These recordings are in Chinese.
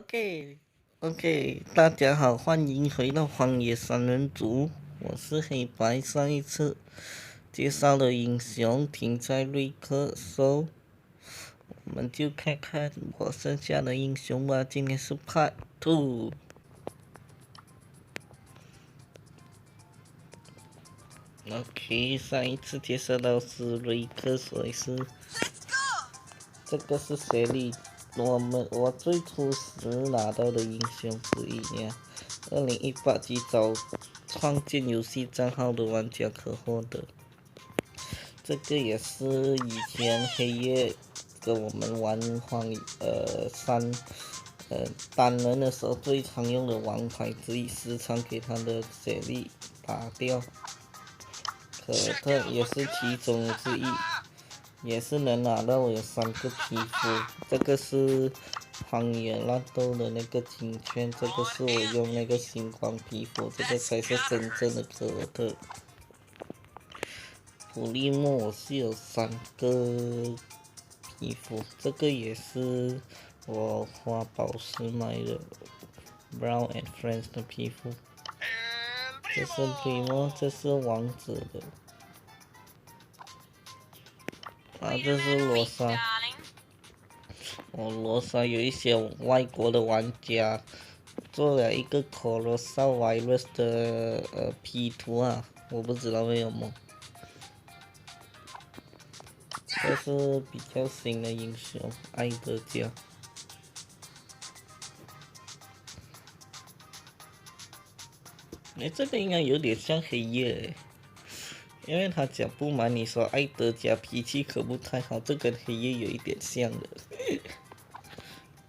OK，大家好，欢迎回到荒野三人组，我是黑白。上一次介绍的英雄停在瑞克，so 我们就看看我剩下的英雄吧。今天是 Part 2。OK，上一次介绍到是瑞克，所以是这个是谁里我最初时拿到的英雄之一呀。2018及早创建游戏账号的玩家可获得。这个也是以前黑夜跟我们玩单人的时候最常用的王牌之一，时常给他的血力打掉。可特也是其中之一，也是能拿到有3个皮肤。这个是荒野乱斗的那个金券，这个是我用那个星光皮肤，这个才是真正的可特。普利莫我是有3个皮肤，这个也是我花宝石买的 Brown and Friends 的皮肤。这是皮莫，这是王子的。这是罗莎。罗莎有一些外国的玩家做了一个 Colossal Virus 的P 图啊，我不知道为什么。这是比较新的英雄，艾德加。这个应该有点像黑夜因为他讲不瞒你说，艾德加脾气可不太好，这跟黑夜有一点像的。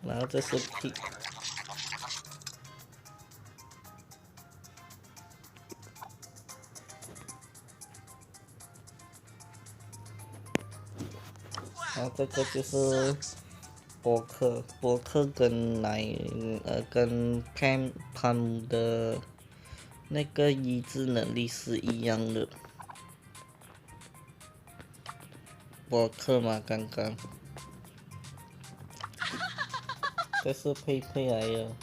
然后这是 P。然后这个就是波克跟跟 Pam 的那个医治能力是一样的。波克嘛，刚刚。这是佩佩来的。